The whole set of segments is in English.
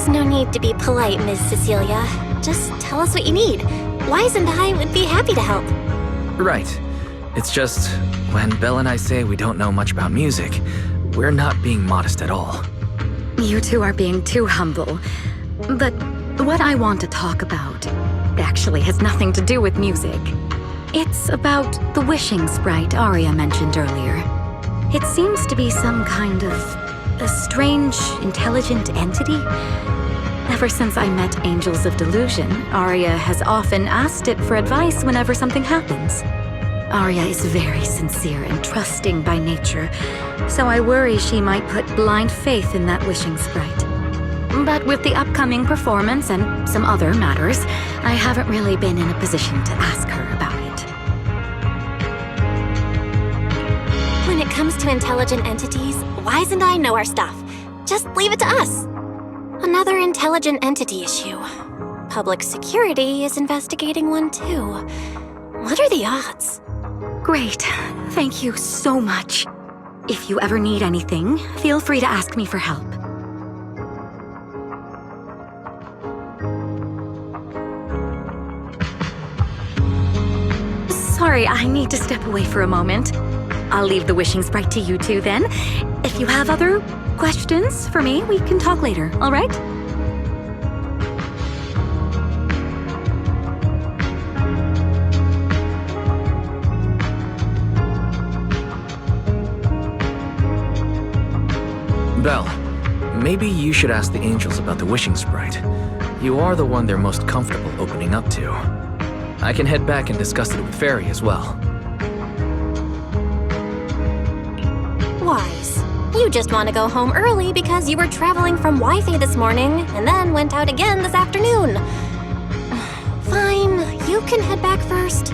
There's no need to be polite, Ms. Cecilia. Just tell us what you need. Wise and I would be happy to help. Right. It's just, when Belle and I say we don't know much about music, we're not being modest at all. You two are being too humble. But what I want to talk about actually has nothing to do with music. It's about the wishing sprite Arya mentioned earlier. It seems to be some kind of a strange, intelligent entity. Ever since I met Angels of Delusion, Arya has often asked it for advice whenever something happens. Arya is very sincere and trusting by nature, so I worry she might put blind faith in that wishing sprite. But with the upcoming performance and some other matters, I haven't really been in a position to ask her about it. When it comes to intelligent entities, Wise and I know our stuff. Just leave it to us. Another intelligent entity issue. Public security is investigating one too. What are the odds? Great. Thank you so much. If you ever need anything, feel free to ask me for help. Sorry, I need to step away for a moment. I'll leave the wishing sprite to you two then. If you have other questions for me, we can talk later, all right? Belle, maybe you should ask the angels about the wishing sprite. You are the one they're most comfortable opening up to. I can head back and discuss it with Fairy as well. Wise, you just want to go home early because you were traveling from Wi-Fi this morning and then went out again this afternoon. Fine, you can head back first.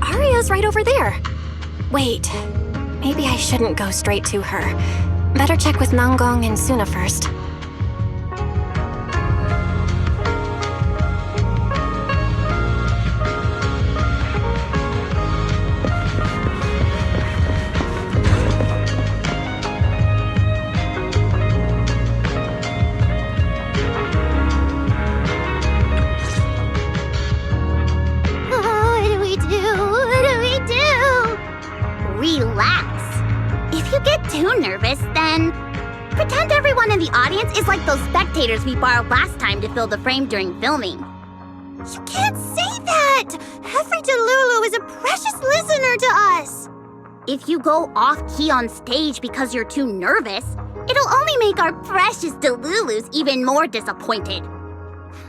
Arya's right over there. Wait, maybe I shouldn't go straight to her. Better check with Nanggong and Suna first. Pretend everyone in the audience is like those spectators we borrowed last time to fill the frame during filming. You can't say that! Every Delulu is a precious listener to us! If you go off-key on stage because you're too nervous, it'll only make our precious Delulus even more disappointed.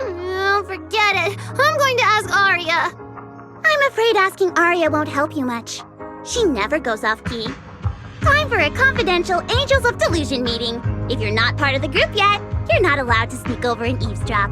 Oh, forget it. I'm going to ask Arya. I'm afraid asking Arya won't help you much. She never goes off-key. Time for a confidential Angels of Delusion meeting. If you're not part of the group yet, you're not allowed to sneak over and eavesdrop.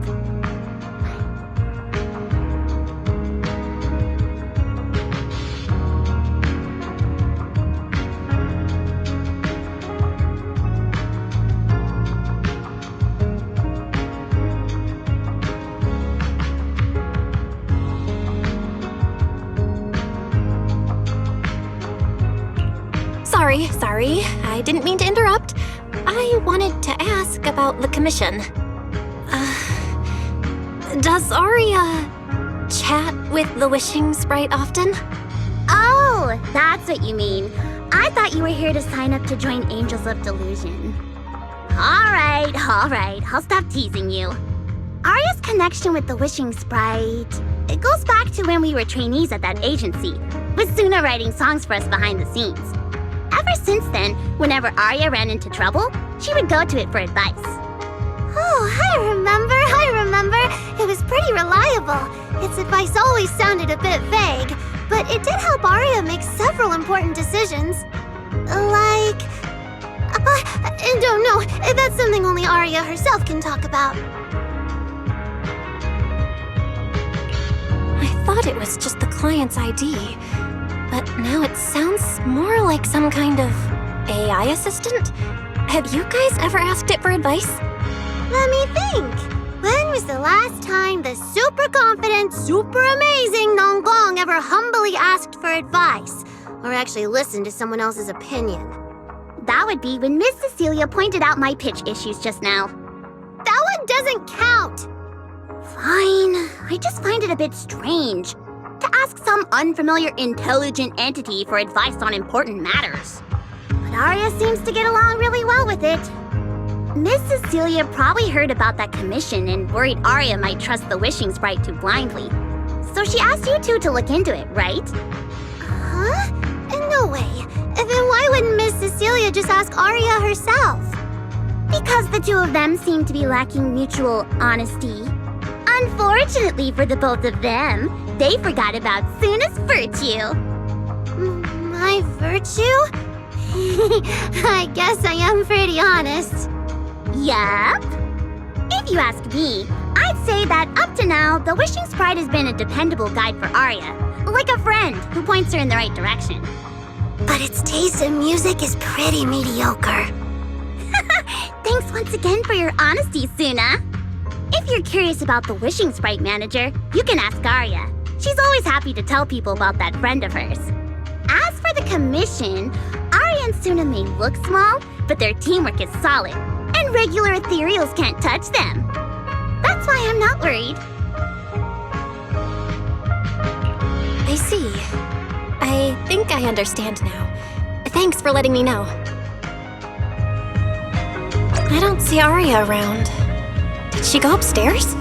Sorry, I didn't mean to interrupt. I wanted to ask about the commission. Does Arya chat with the wishing sprite often? Oh, that's what you mean. I thought you were here to sign up to join Angels of Delusion. All right, I'll stop teasing you. Arya's connection with the wishing sprite, it goes back to when we were trainees at that agency, with Suna writing songs for us behind the scenes. Ever since then, whenever Arya ran into trouble, she would go to it for advice. Oh, I remember. It was pretty reliable. Its advice always sounded a bit vague, but it did help Arya make several important decisions. Like... don't know. That's something only Arya herself can talk about. I thought it was just the client's ID. But now it sounds more like some kind of AI assistant? Have you guys ever asked it for advice? Let me think. When was the last time the super confident, super amazing Nanggong ever humbly asked for advice? or actually listen to someone else's opinion. That would be when Miss Cecilia pointed out my pitch issues just now. That one doesn't count! Fine, I just find it a bit strange to ask some unfamiliar intelligent entity for advice on important matters. But Arya seems to get along really well with it. Miss Cecilia probably heard about that commission and worried Arya might trust the wishing sprite too blindly. So she asked you two to look into it, right? Huh? No way. Then why wouldn't Miss Cecilia just ask Arya herself? Because the two of them seem to be lacking mutual honesty. Unfortunately for the both of them, they forgot about Suna's virtue. My virtue? I guess I am pretty honest. Yup. If you ask me, I'd say that up to now, the Wishing Sprite has been a dependable guide for Arya. Like a friend who points her in the right direction. But its taste in music is pretty mediocre. Thanks once again for your honesty, Suna. If you're curious about the Wishing Sprite manager, you can ask Arya. She's always happy to tell people about that friend of hers. As for the commission, Arya and Suna may look small, but their teamwork is solid, and regular ethereals can't touch them. That's why I'm not worried. I see. I think I understand now. Thanks for letting me know. I don't see Arya around. Did she go upstairs?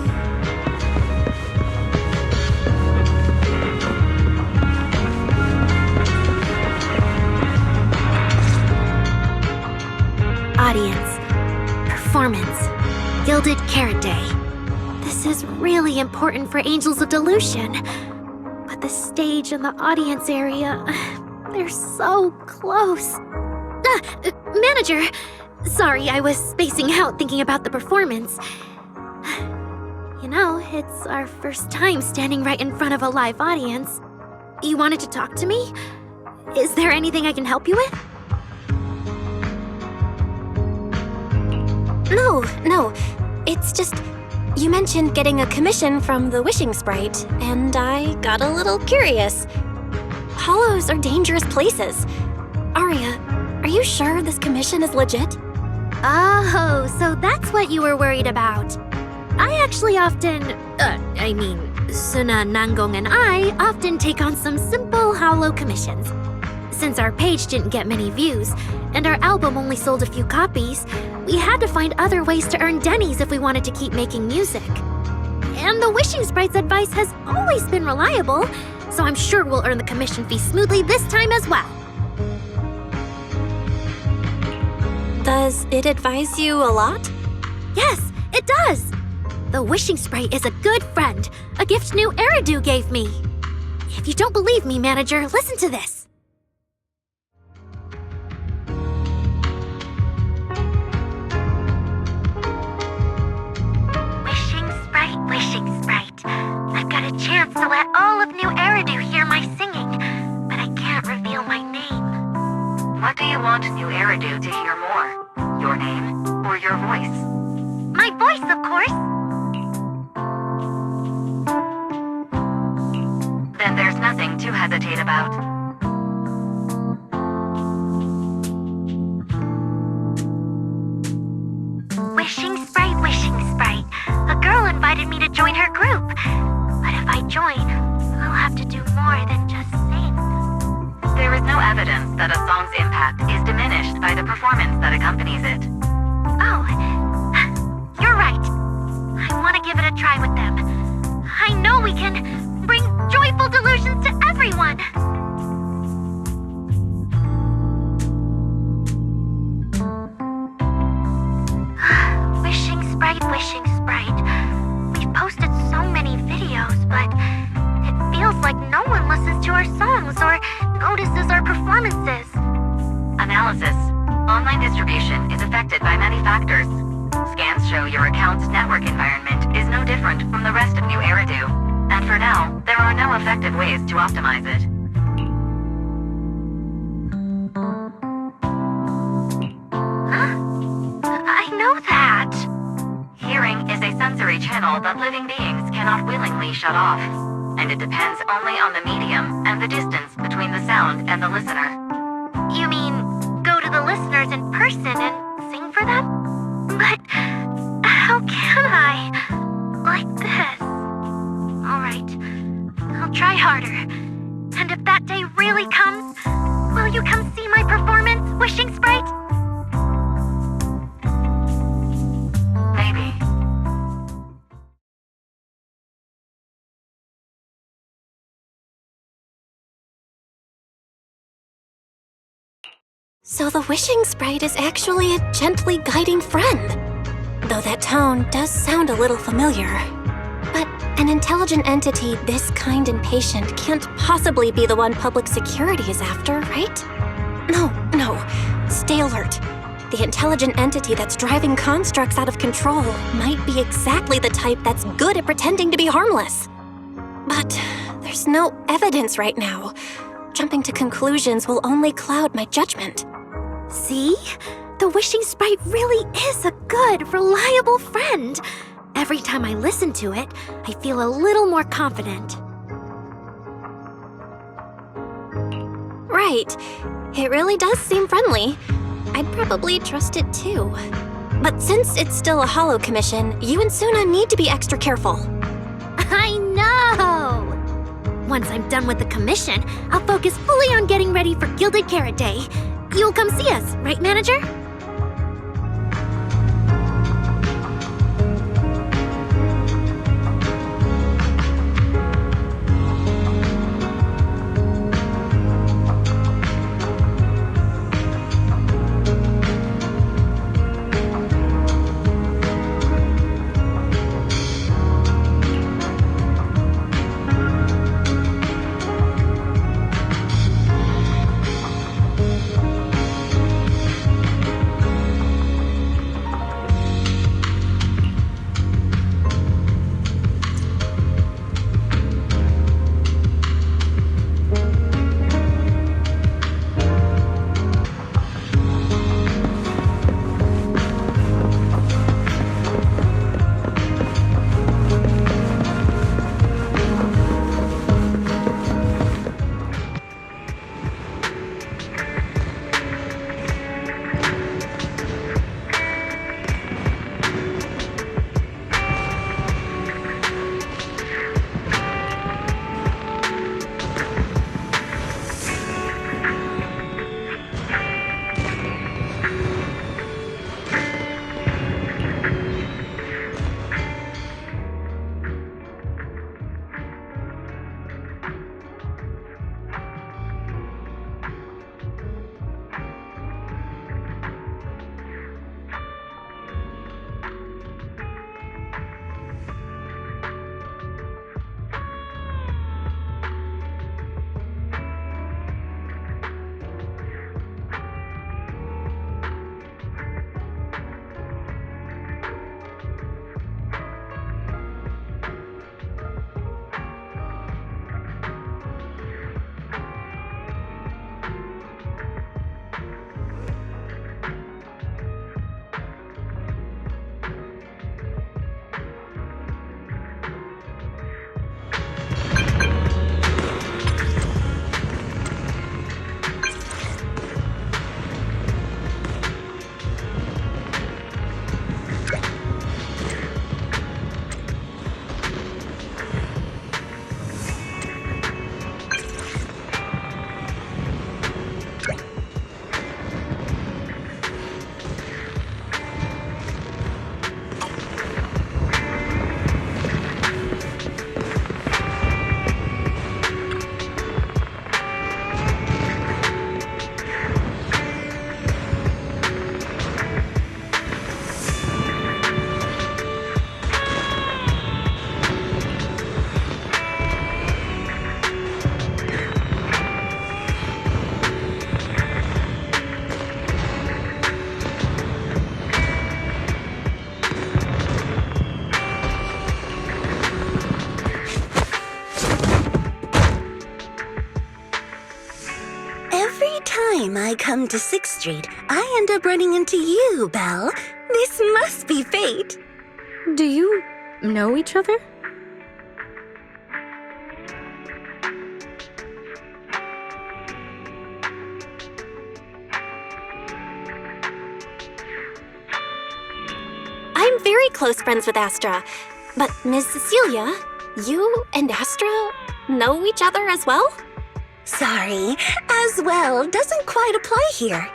Audience. Performance. Gilded Carrot Day. This is really important for Angels of Delusion. But the stage and the audience area, they're so close. Manager! Sorry, I was spacing out thinking about the performance. You know, it's our first time standing right in front of a live audience. You wanted to talk to me? Is there anything I can help you with? No. It's just, you mentioned getting a commission from the Wishing Sprite, and I got a little curious. Hollows are dangerous places. Arya, are you sure this commission is legit? Oh, so that's what you were worried about. I actually often, Suna, Nangong, and I often take on some simple hollow commissions. Since our page didn't get many views, and our album only sold a few copies, we had to find other ways to earn dennies if we wanted to keep making music. And the Wishing Sprite's advice has always been reliable, so I'm sure we'll earn the commission fee smoothly this time as well. Does it advise you a lot? Yes, it does! The Wishing Sprite is a good friend, a gift new Eridu gave me. If you don't believe me, manager, listen to this. Wishing Sprite, I've got a chance to let all of New Eridu hear my singing, but I can't reveal my name. What do you want New Eridu to hear more? Your name or your voice? My voice, of course. Then there's nothing to hesitate about. Wishing Sprite. A girl invited me to join her group. But if I join, I'll have to do more than just sing. There is no evidence that a song's impact is diminished by the performance that accompanies it. Oh, you're right. I want to give it a try with them. I know we can bring joyful delusions to everyone. Wishing Sprite. We've posted so many videos, but it feels like no one listens to our songs or notices our performances. Analysis. Online distribution is affected by many factors. Scans show your account's network environment is no different from the rest of New Eridu. And for now, there are no effective ways to optimize it. I know that. Hearing is a sensory channel that living beings cannot willingly shut off, and it depends only on the medium and the distance between the sound sound and the listener. You mean go to the listeners in person and sing for them? But how can I? Like this. Alright, I'll try harder. And if that day really comes, will you come see my performance, Wishing Sprite? Maybe. So the Wishing Sprite is actually a gently guiding friend. Though that tone does sound a little familiar. But an intelligent entity this kind and patient can't possibly be the one public security is after, right? No. Stay alert. The intelligent entity that's driving constructs out of control might be exactly the type that's good at pretending to be harmless. But there's no evidence right now. Jumping to conclusions will only cloud my judgment. See? The Wishing Sprite really is a good, reliable friend. Every time I listen to it, I feel a little more confident. Right. It really does seem friendly. I'd probably trust it too. But since it's still a holo commission, you and Suna need to be extra careful. I know! Once I'm done with the commission, I'll focus fully on getting ready for Gilded Carrot Day. You'll come see us, right, Manager? time I come to 6th Street, I end up running into you, Belle. This must be fate. Do you know each other? very close friends with Astra. But Ms. Cecilia, you and Astra know each other as well? Sorry, as well doesn't quite apply here.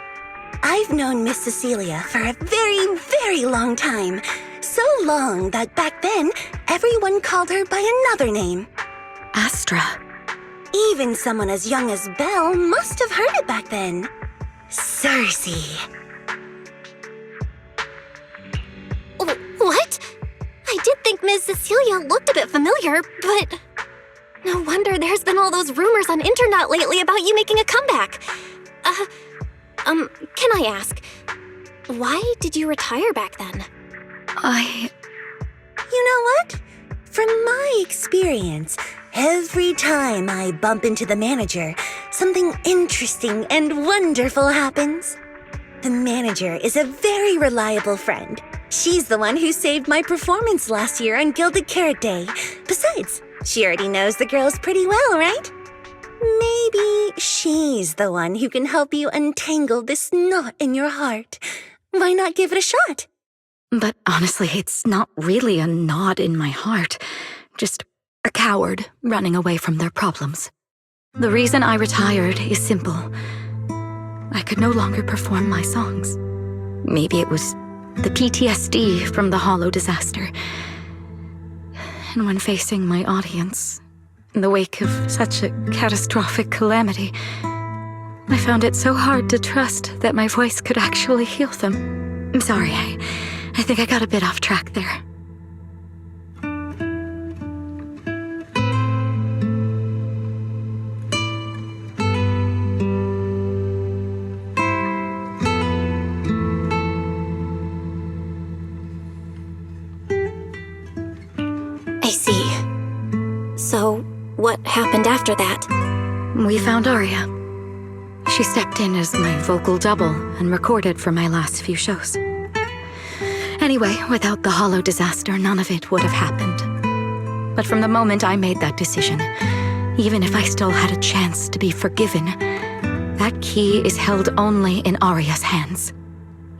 I've known Miss Cecilia for a very, very long time. So long that back then, everyone called her by another name. Astra. Even someone as young as Belle must have heard it back then. Cersei. What? I did think Ms. Cecilia looked a bit familiar, but... No wonder there's been all those rumors on internet lately about you making a comeback. Can I ask, why did you retire back then? You know what? From my experience, every time I bump into the manager, something interesting and wonderful happens. The manager is a very reliable friend. She's the one who saved my performance last year on Gilded Carrot Day. Besides, she already knows the girls pretty well, right? Maybe she's the one who can help you untangle this knot in your heart. Why not give it a shot? But honestly, it's not really a knot in my heart. Just a coward running away from their problems. The reason I retired is simple. I could no longer perform my songs. Maybe it was the PTSD from the Hollow disaster. And when facing my audience, in the wake of such a catastrophic calamity, I found it so hard to trust that my voice could actually heal them. I'm sorry, I think I got a bit off track there. I see. So, what happened after that? We found Aria. She stepped in as my vocal double and recorded for my last few shows. Anyway, without the Hollow disaster, none of it would have happened. But from the moment I made that decision, even if I still had a chance to be forgiven, that key is held only in Aria's hands.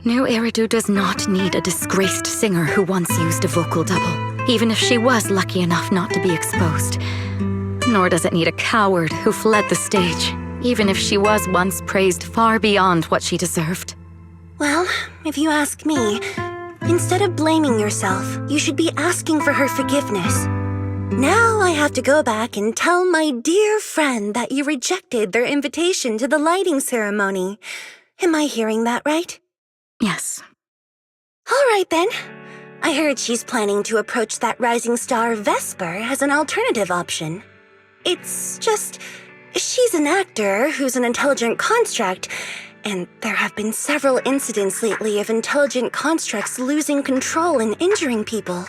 New Eridu does not need a disgraced singer who once used a vocal double, even if she was lucky enough not to be exposed. Nor does it need a coward who fled the stage, even if she was once praised far beyond what she deserved. Well, if you ask me, instead of blaming yourself, you should be asking for her forgiveness. Now I have to go back and tell my dear friend that you rejected their invitation to the lighting ceremony. Am I hearing that right? Yes. All right then. I heard she's planning to approach that rising star Vesper as an alternative option. It's just, she's an actor who's an intelligent construct, and there have been several incidents lately of intelligent constructs losing control and injuring people.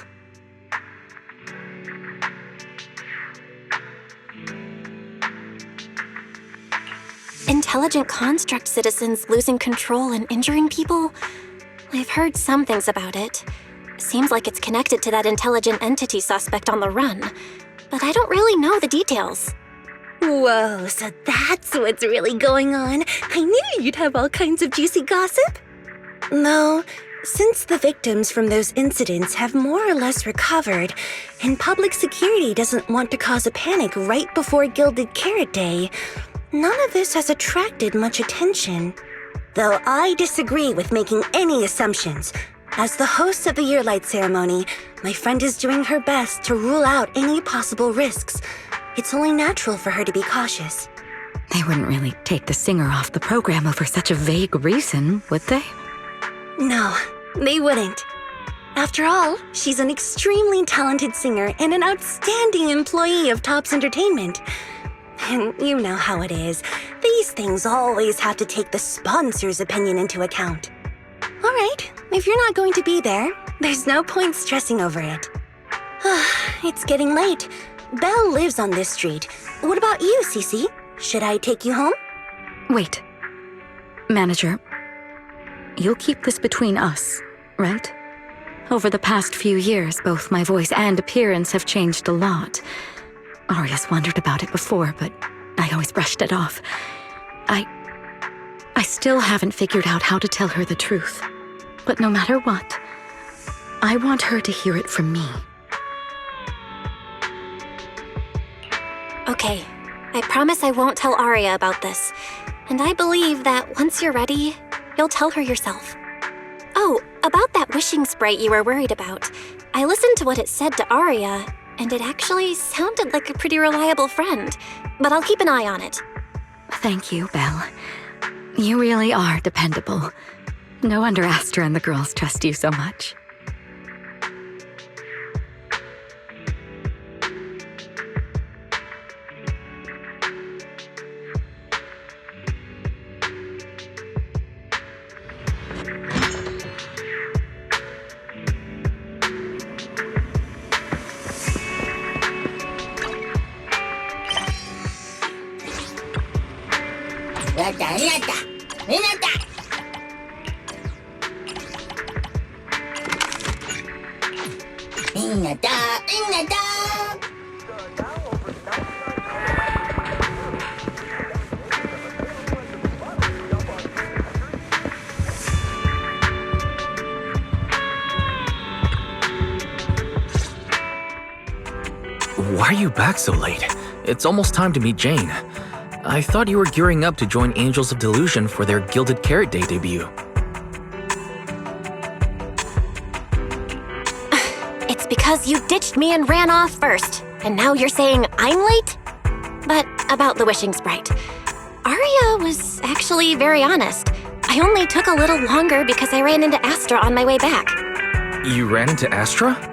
Intelligent construct citizens losing control and injuring people? I've heard some things about it. Seems like it's connected to that intelligent entity suspect on the run, but I don't really know the details. Whoa, so that's what's really going on. I knew you'd have all kinds of juicy gossip. No, since the victims from those incidents have more or less recovered, and public security doesn't want to cause a panic right before Gilded Carrot Day, none of this has attracted much attention. Though I disagree with making any assumptions. As the host of the Yearlight ceremony, my friend is doing her best to rule out any possible risks. It's only natural for her to be cautious. They wouldn't really take the singer off the program over such a vague reason, would they? No, they wouldn't. After all, she's an extremely talented singer and an outstanding employee of Topps Entertainment. And you know how it is. These things always have to take the sponsor's opinion into account. All right, if you're not going to be there, there's no point stressing over it. It's getting late. Belle lives on this street. What about you, Cece? Should I take you home? Wait. Manager, you'll keep this between us, right? Over the past few years, both my voice and appearance have changed a lot. Aria's wondered about it before, but I always brushed it off. I still haven't figured out how to tell her the truth. But no matter what, I want her to hear it from me. Okay, I promise I won't tell Arya about this. And I believe that once you're ready, you'll tell her yourself. Oh, about that wishing sprite you were worried about. I listened to what it said to Arya, and it actually sounded like a pretty reliable friend. But I'll keep an eye on it. Thank you, Belle. You really are dependable. No wonder Astra and the girls trust you so much. Why are you back so late? It's almost time to meet Jane. I thought you were gearing up to join Angels of Delusion for their Gilded Carrot Day debut. It's because you ditched me and ran off first, and now you're saying I'm late? But about the wishing sprite. Arya was actually very honest. I only took a little longer because I ran into Astra on my way back. You ran into Astra?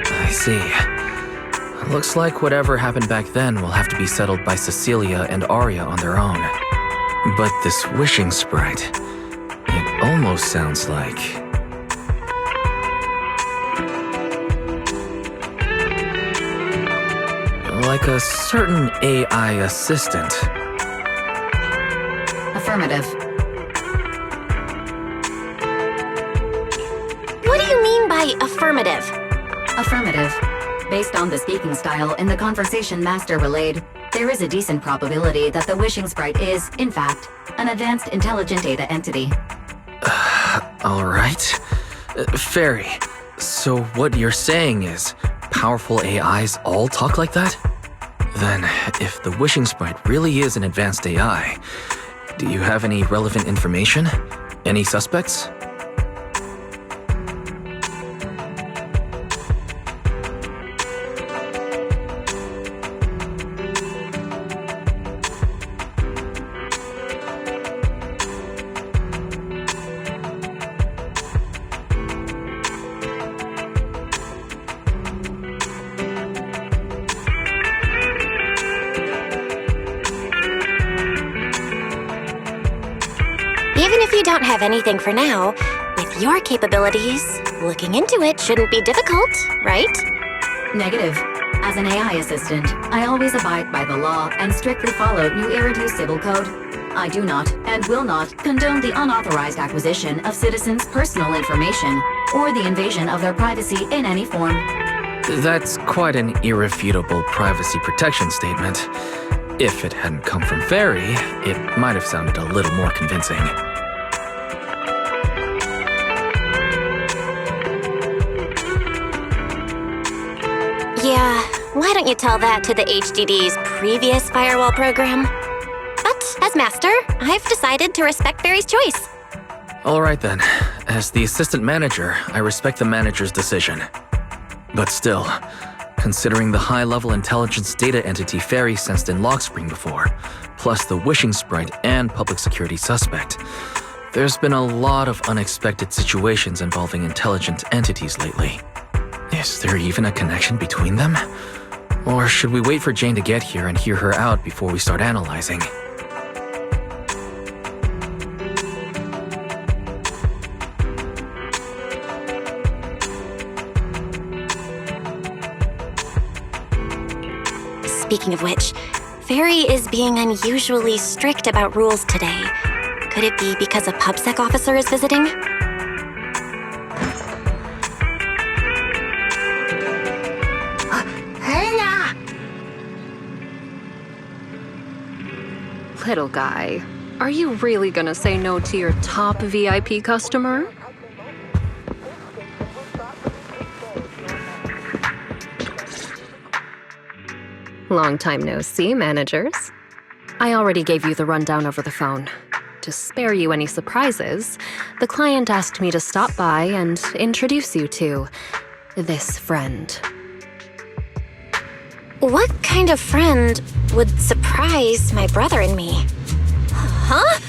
I see. Looks like whatever happened back then will have to be settled by Cecilia and Arya on their own. But this wishing sprite, it almost sounds like... like a certain AI assistant. Affirmative. What do you mean by affirmative? Affirmative. Based on the speaking style in the conversation Master relayed, there is a decent probability that the wishing sprite is, in fact, an advanced intelligent data entity. Alright. Fairy, so what you're saying is powerful AIs all talk like that? Then, if the wishing sprite really is an advanced AI, do you have any relevant information? Any suspects? Even if you don't have anything for now, with your capabilities, looking into it shouldn't be difficult, right? Negative. As an AI assistant, I always abide by the law and strictly follow New Eridu Civil Code. I do not, and will not, condone the unauthorized acquisition of citizens' personal information or the invasion of their privacy in any form. That's quite an irrefutable privacy protection statement. If it hadn't come from Fairy, it might have sounded a little more convincing. Yeah, why don't you tell that to the HDD's previous firewall program? But as master, I've decided to respect Fairy's choice. Alright then. As the assistant manager, I respect the manager's decision. But still, considering the high-level intelligence data entity Fairy sensed in Lockspring before, plus the wishing sprite and public security suspect, there's been a lot of unexpected situations involving intelligent entities lately. Is there even a connection between them? Or should we wait for Jane to get here and hear her out before we start analyzing? Speaking of which, Fairy is being unusually strict about rules today. Could it be because a PubSec officer is visiting? Hey Little guy, are you really gonna say no to your top VIP customer? Long time no see, managers. I already gave you the rundown over the phone. To spare you any surprises, the client asked me to stop by and introduce you to this friend. What kind of friend would surprise my brother and me? Huh?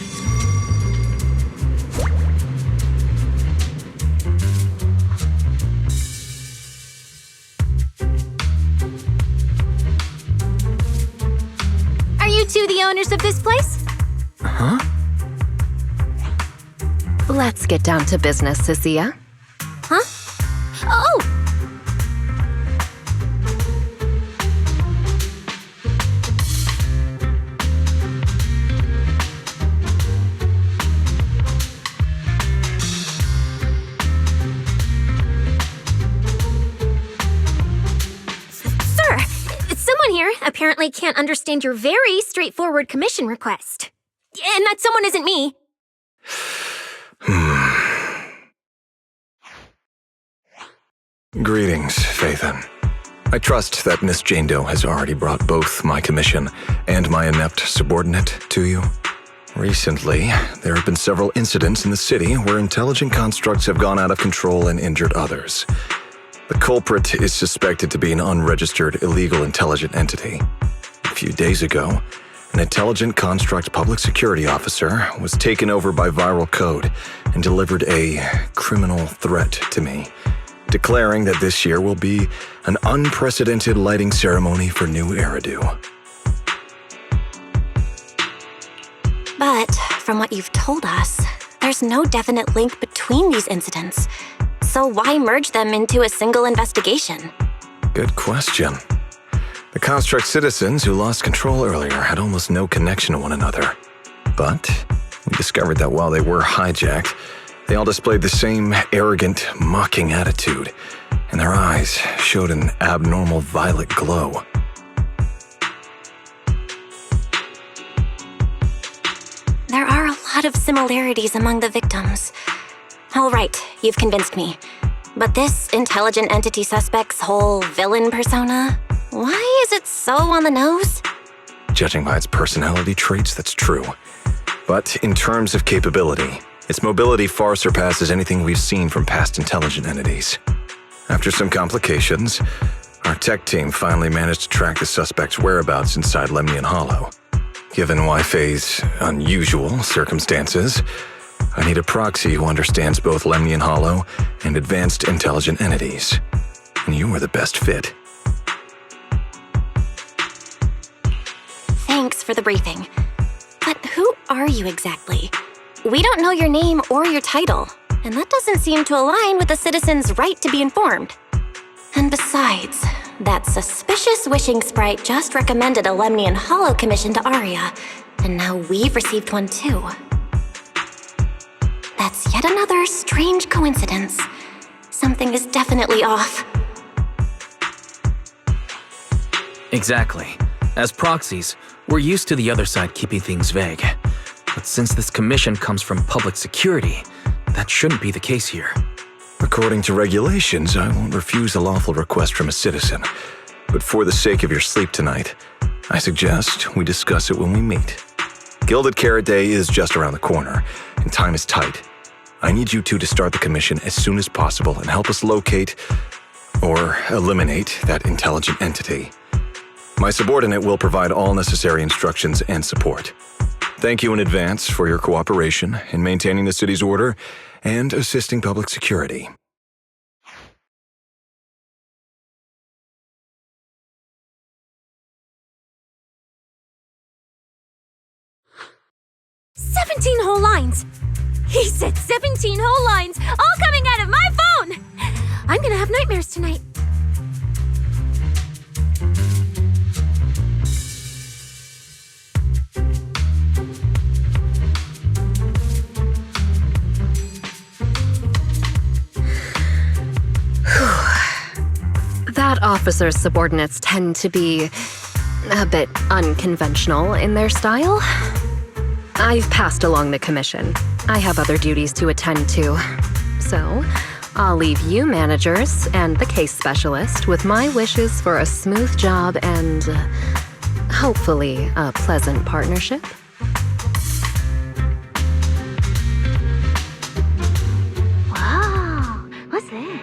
Are you two the owners of this place? Huh? Let's get down to business, Cecilia. Huh? Oh! Sir, someone here apparently can't understand your very straightforward commission request. And that someone isn't me. Greetings, Phaethon. I trust that Miss Jane Doe has already brought both my commission and my inept subordinate to you. Recently, there have been several incidents in the city where intelligent constructs have gone out of control and injured others. The culprit is suspected to be an unregistered illegal intelligent entity. A few days ago, an intelligent construct public security officer was taken over by viral code and delivered a criminal threat to me, declaring that this year will be an unprecedented lighting ceremony for New Eridu. But from what you've told us, there's no definite link between these incidents. So why merge them into a single investigation? Good question. The construct citizens who lost control earlier had almost no connection to one another. But we discovered that while they were hijacked, they all displayed the same arrogant, mocking attitude, and their eyes showed an abnormal violet glow. There are a lot of similarities among the victims. All right, you've convinced me. But this intelligent entity suspect's whole villain persona, why is it so on the nose? Judging by its personality traits, that's true. But in terms of capability, its mobility far surpasses anything we've seen from past intelligent entities. After some complications, our tech team finally managed to track the suspect's whereabouts inside Lemnian Hollow. Given Wi-Fi's unusual circumstances, I need a proxy who understands both Lemnian Hollow and advanced intelligent entities. And you were the best fit. Thanks for the briefing. But who are you exactly? We don't know your name or your title, and that doesn't seem to align with the citizens' right to be informed. And besides, that suspicious wishing sprite just recommended a Lemnian Hollow commission to Arya, and now we've received one too. That's yet another strange coincidence. Something is definitely off. Exactly. As proxies, we're used to the other side keeping things vague. But since this commission comes from public security, that shouldn't be the case here. According to regulations, I won't refuse a lawful request from a citizen. But for the sake of your sleep tonight, I suggest we discuss it when we meet. Gilded Carrot Day is just around the corner, and time is tight. I need you two to start the commission as soon as possible and help us locate or eliminate that intelligent entity. My subordinate will provide all necessary instructions and support. Thank you in advance for your cooperation in maintaining the city's order and assisting public security. "17 whole lines! He said 17 whole lines, all coming out of my phone! I'm gonna have nightmares tonight. That officer's subordinates tend to be a bit unconventional in their style. I've passed along the commission. I have other duties to attend to. So, I'll leave you managers and the case specialist with my wishes for a smooth job and, hopefully, a pleasant partnership. Whoa, what's this?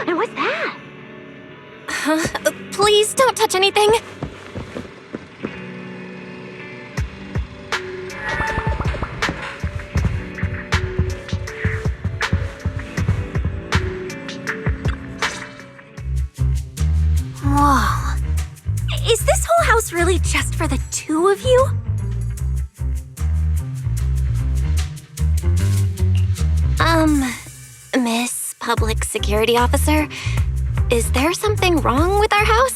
And what's that? Please don't touch anything. Whoa. Is this whole house really just for the two of you? Miss Public Security Officer, is there something wrong with our house?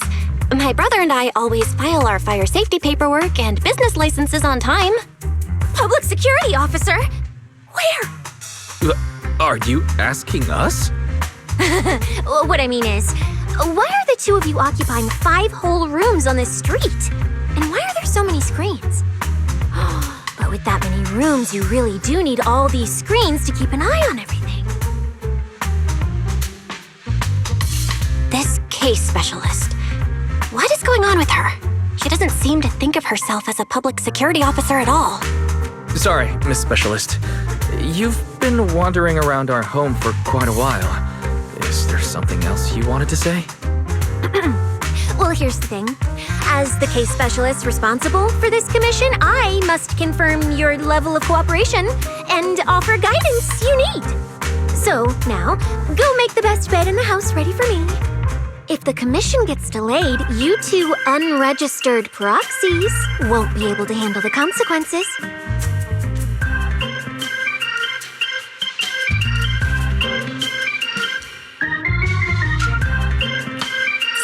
My brother and I always file our fire safety paperwork and business licenses on time. Public Security Officer? Where? Are you asking us? What I mean is, why are the two of you occupying 5 whole rooms on this street? And why are there so many screens? But with that many rooms, you really do need all these screens to keep an eye on everything. This case specialist. What is going on with her? She doesn't seem to think of herself as a public security officer at all. Sorry, Miss Specialist. You've been wandering around our home for quite a while. Is there something else you wanted to say? Well, here's the thing. As the case specialist responsible for this commission, I must confirm your level of cooperation and offer guidance you need. So, now, go make the best bed in the house ready for me. If the commission gets delayed, you two unregistered proxies won't be able to handle the consequences.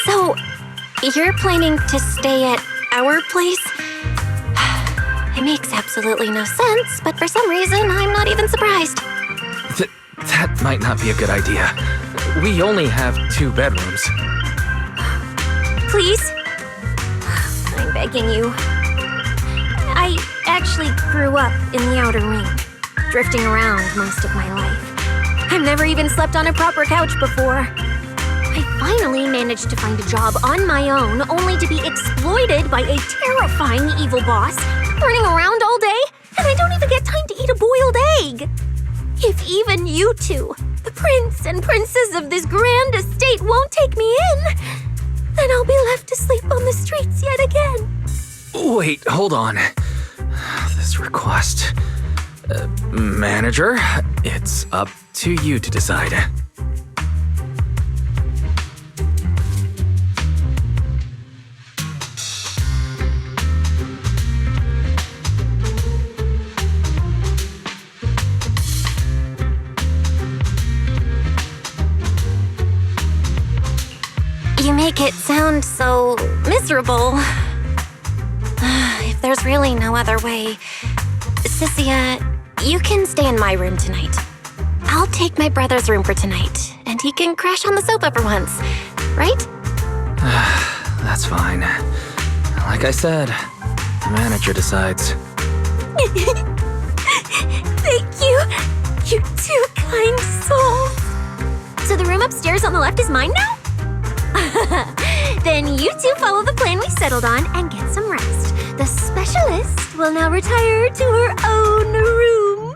So, you're planning to stay at our place? It makes absolutely no sense, but for some reason, I'm not even surprised. That might not be a good idea. We only have 2 bedrooms. Please? I'm begging you. I actually grew up in the outer ring, drifting around most of my life. I've never even slept on a proper couch before. I finally managed to find a job on my own, only to be exploited by a terrifying evil boss, running around all day, and I don't even get time to eat a boiled egg. If even you two, the prince and princess of this grand estate, won't take me in, then I'll be left to sleep on the streets yet again. Wait, hold on. This request... manager, it's up to you to decide. You make it sound so miserable. If there's really no other way, Cynthia, you can stay in my room tonight. I'll take my brother's room for tonight, and he can crash on the sofa for once, right? That's fine. Like I said, the manager decides. Thank you, you two kind souls. So the room upstairs on the left is mine now? Then you two follow the plan we settled on and get some rest. The specialist will now retire to her own room.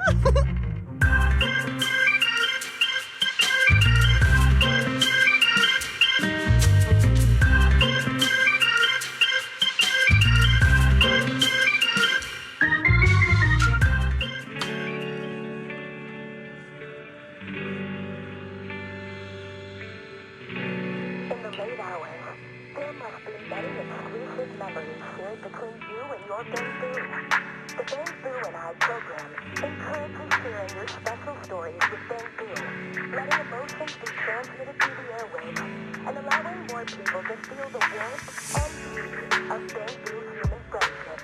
In the late hours, there must be many exclusive memories shared between you and your bamboo. The Bamboo and I program encourages sharing your special stories with bamboo, letting emotions be transmitted through the airwaves, and allowing more people to feel the warmth and beauty of bamboo human friendships.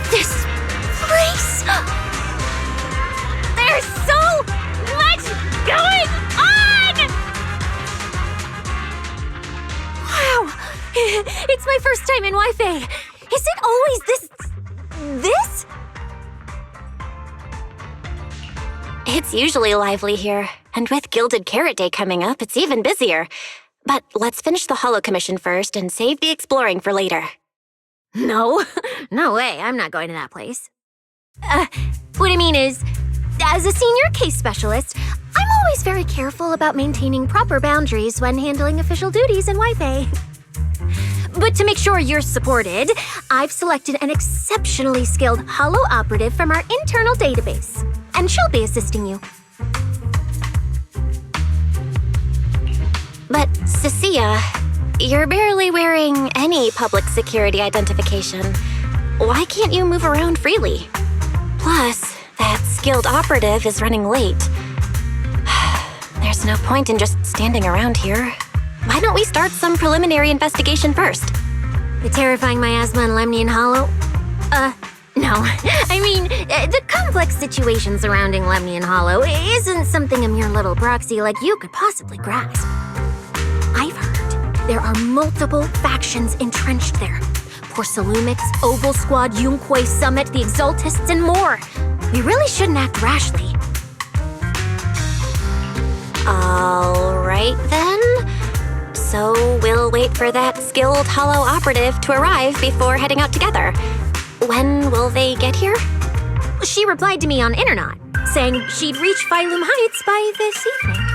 This place... There's so much going on! Wow! It's my first time in Wi-Fi. Is it always this? It's usually lively here, and with Gilded Carrot Day coming up, it's even busier. But let's finish the Holo Commission first and save the exploring for later. No way, I'm not going to that place. What I mean is, as a senior case specialist, I'm always very careful about maintaining proper boundaries when handling official duties in Wi-Fi. But to make sure you're supported, I've selected an exceptionally skilled Holo operative from our internal database, and she'll be assisting you. But, Cecilia, you're barely wearing any public security identification. Why can't you move around freely? Plus, that skilled operative is running late. There's no point in just standing around here. Why don't we start some preliminary investigation first? The terrifying miasma in Lemnian Hollow? No. I mean, the complex situation surrounding Lemnian Hollow isn't something a mere little proxy like you could possibly grasp. I've heard there are multiple factions entrenched there. Porcelumics, Oval Squad, Yunquay Summit, the Exaltists, and more. We really shouldn't act rashly. All right, then. So we'll wait for that skilled Holo operative to arrive before heading out together. When will they get here? She replied to me on Internet, saying she'd reach Phylum Heights by this evening.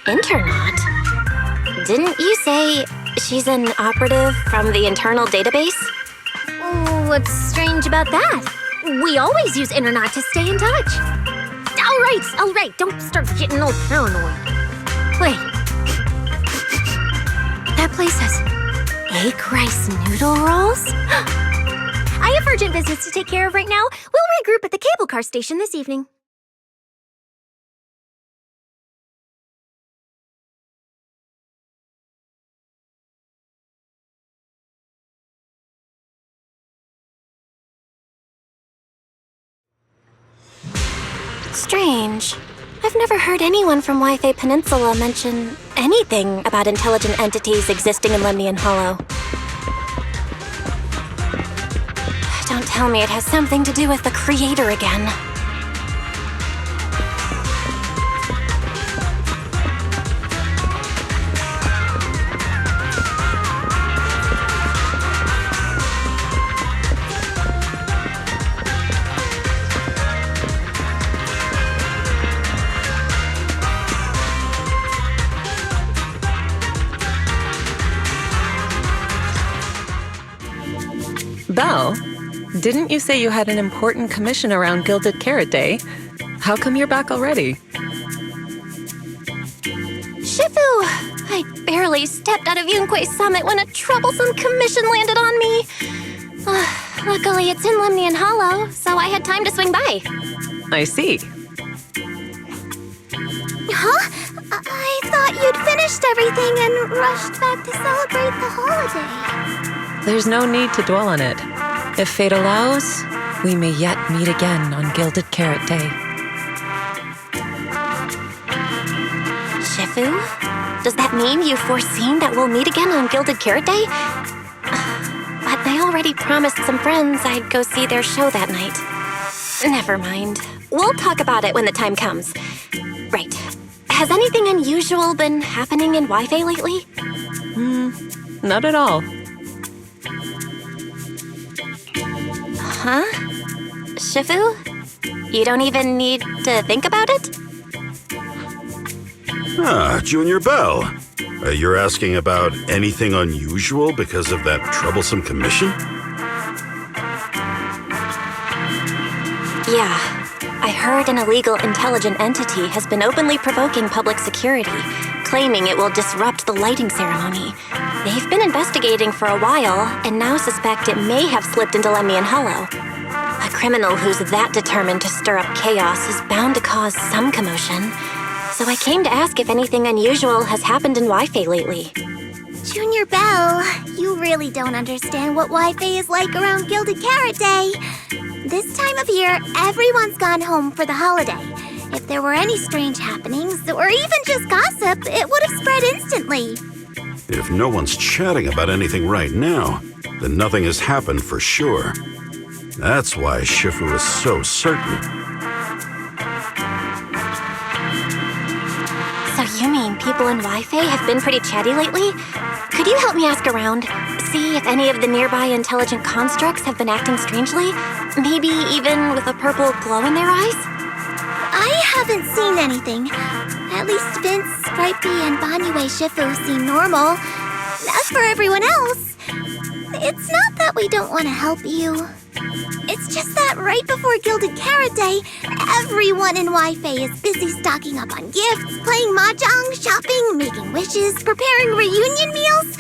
Internet? Didn't you say she's an operative from the internal database? What's strange about that? We always use Internet to stay in touch. All right, don't start getting all paranoid. Wait. That place has egg rice noodle rolls? I have urgent business to take care of right now. We'll regroup at the cable car station this evening. Strange. I've never heard anyone from Wi-Fi Peninsula mention anything about intelligent entities existing in Lemnian Hollow. Don't tell me it has something to do with the Creator again. Belle, didn't you say you had an important commission around Gilded Carrot Day? How come you're back already? Shifu! I barely stepped out of Yunquay Summit when a troublesome commission landed on me. Luckily, it's in Lemnian Hollow, so I had time to swing by. I see. Huh? I thought you'd finished everything and rushed back to celebrate the holiday. There's no need to dwell on it. If fate allows, we may yet meet again on Gilded Carrot Day. Shifu? Does that mean you've foreseen that we'll meet again on Gilded Carrot Day? But I already promised some friends I'd go see their show that night. Never mind. We'll talk about it when the time comes. Right. Has anything unusual been happening in Wi-Fi lately? Not at all. Huh? Shifu? You don't even need to think about it? Junior Belle. You're asking about anything unusual because of that troublesome commission? Yeah. I heard an illegal intelligent entity has been openly provoking public security, claiming it will disrupt the lighting ceremony. They've been investigating for a while, and now suspect it may have slipped into Lemnian Hollow. A criminal who's that determined to stir up chaos is bound to cause some commotion. so I came to ask if anything unusual has happened in Wi-Fi lately. Junior Belle, you really don't understand what Wi-Fi is like around Gilded Carrot Day. This time of year, everyone's gone home for the holiday. If there were any strange happenings, or even just gossip, it would have spread instantly. If no one's chatting about anything right now, then nothing has happened for sure. That's why Shifu is so certain. So you mean people in Wi-Fi have been pretty chatty lately? Could you help me ask around? See if any of the nearby intelligent constructs have been acting strangely? Maybe even with a purple glow in their eyes? I haven't seen anything. At least Vince, Stripey, and Banyue Shifu seem normal. As for everyone else, it's not that we don't want to help you. It's just that right before Gilded Carrot Day, everyone in Wi-Fi is busy stocking up on gifts, playing mahjong, shopping, making wishes, preparing reunion meals.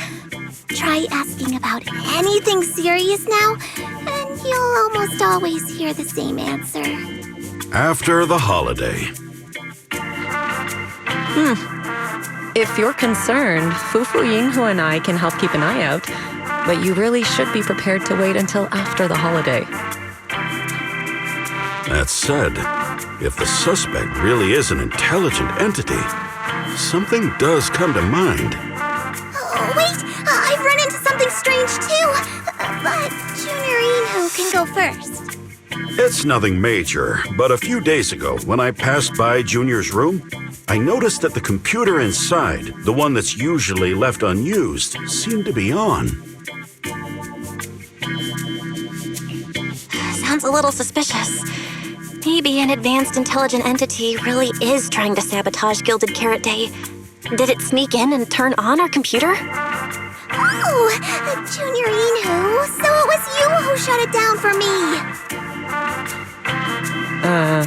Try asking about anything serious now, and you'll almost always hear the same answer. After the holiday. If you're concerned, Fufu Yinghu and I can help keep an eye out, but you really should be prepared to wait until after the holiday. That said, if the suspect really is an intelligent entity, something does come to mind. Oh, wait! I've run into something strange too! But Junior Yinghu can go first. It's nothing major, but a few days ago, when I passed by Junior's room, I noticed that the computer inside, the one that's usually left unused, seemed to be on. Sounds a little suspicious. Maybe an advanced intelligent entity really is trying to sabotage Gilded Carrot Day. Did it sneak in and turn on our computer? Oh, Junior Yinghu, so it was you who shut it down for me. I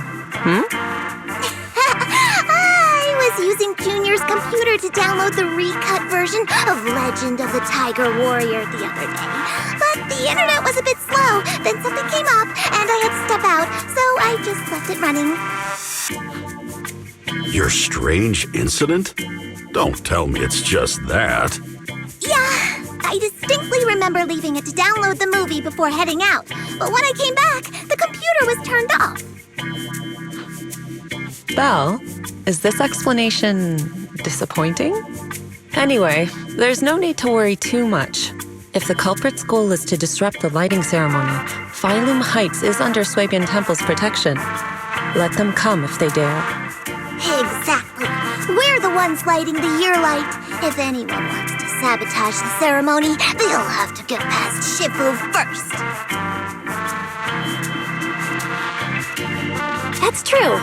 was using Junior's computer to download the recut version of Legend of the Tiger Warrior the other day. But the internet was a bit slow, then something came up, and I had to step out, so I just left it running. Your strange incident? Don't tell me it's just that. Yeah, I distinctly remember leaving it to download the movie before heading out. But when I came back, the computer was turned off. Belle, is this explanation disappointing? Anyway, there's no need to worry too much. If the culprit's goal is to disrupt the lighting ceremony, Phylum Heights is under Swabian Temple's protection. Let them come if they dare. Exactly. We're the ones lighting the year light. If anyone wants to sabotage the ceremony, they'll have to get past Shifu first. That's true.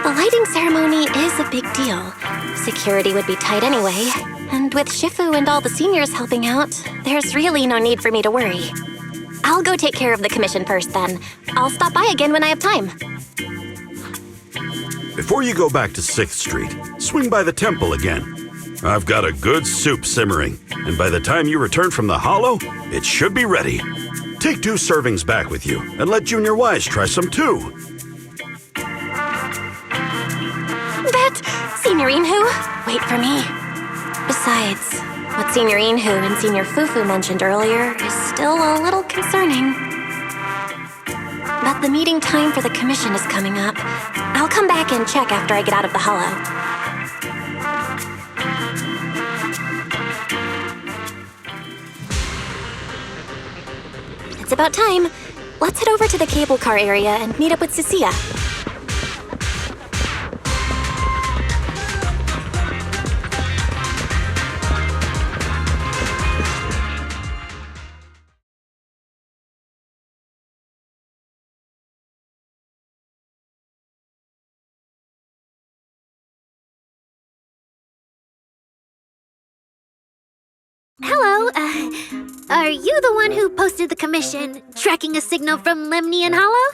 The lighting ceremony is a big deal. Security would be tight anyway. And with Shifu and all the seniors helping out, there's really no need for me to worry. I'll go take care of the commission first then. I'll stop by again when I have time. Before you go back to 6th Street, swing by the temple again. I've got a good soup simmering, and by the time you return from the hollow, it should be ready. Take 2 servings back with you, and let Junior Wise try some too. That Senior Yinghu, wait for me. Besides, what Senior Yinghu and Senior Fufu mentioned earlier is still a little concerning. But the meeting time for the commission is coming up. I'll come back and check after I get out of the hollow. It's about time. Let's head over to the cable car area and meet up with Cecilia. Hello, are you the one who posted the commission, tracking a signal from Lemnian Hollow?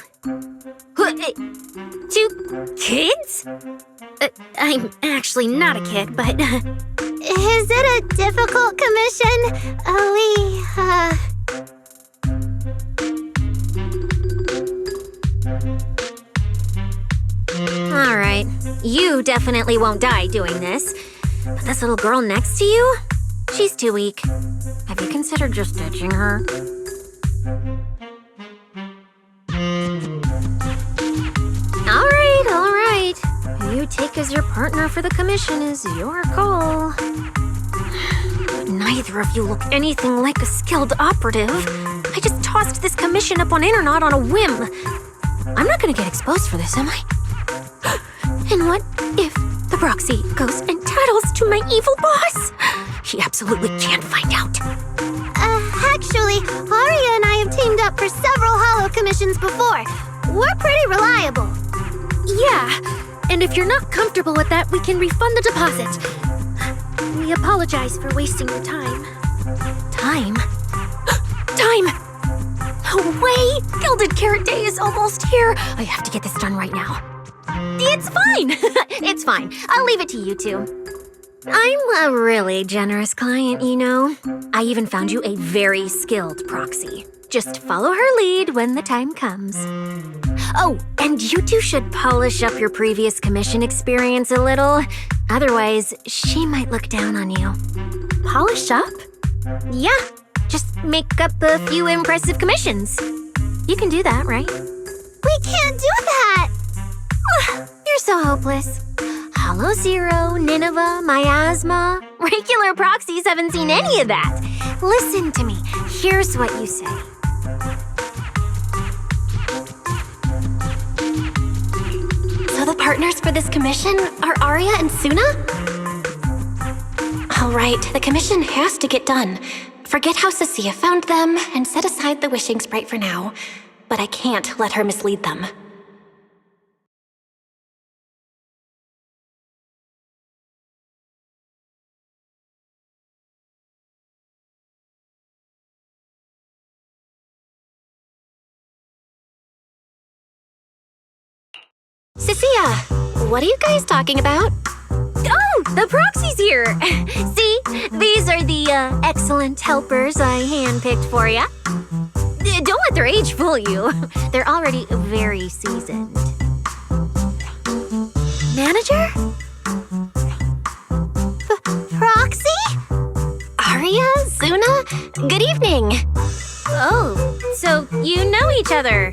2 kids? I'm actually not a kid, but... Is it a difficult commission? Alright, You definitely won't die doing this. But this little girl next to you? She's too weak. Have you considered just ditching her? All right. Who you take as your partner for the commission is your call. But neither of you look anything like a skilled operative. I just tossed this commission up on Internet on a whim. I'm not gonna get exposed for this, am I? And what if the proxy goes and tattles to my evil boss? He absolutely can't find out. Actually, Aria and I have teamed up for several holo commissions before. We're pretty reliable. Yeah, and if you're not comfortable with that, we can refund the deposit. We apologize for wasting your time. Time? Time! No way! Gilded Carrot Day is almost here. I have to get this done right now. It's fine! It's fine. I'll leave it to you two. I'm a really generous client, you know. I even found you a very skilled proxy. Just follow her lead when the time comes. Oh, and you two should polish up your previous commission experience a little. Otherwise, she might look down on you. Polish up? Yeah, just make up a few impressive commissions. You can do that, right? We can't do that! You're so hopeless. Hollow Zero, Nineveh, Miasma. Regular proxies haven't seen any of that. Listen to me. Here's what you say. So the partners for this commission are Aria and Suna? All right, the commission has to get done. Forget how Cecilia found them and set aside the wishing sprite for now. But I can't let her mislead them. Cecilia, what are you guys talking about? Oh, the proxy's here! See, these are the excellent helpers I handpicked for ya. Don't let their age fool you. They're already very seasoned. Manager? Proxy? Aria? Suna? Good evening. Oh, so you know each other.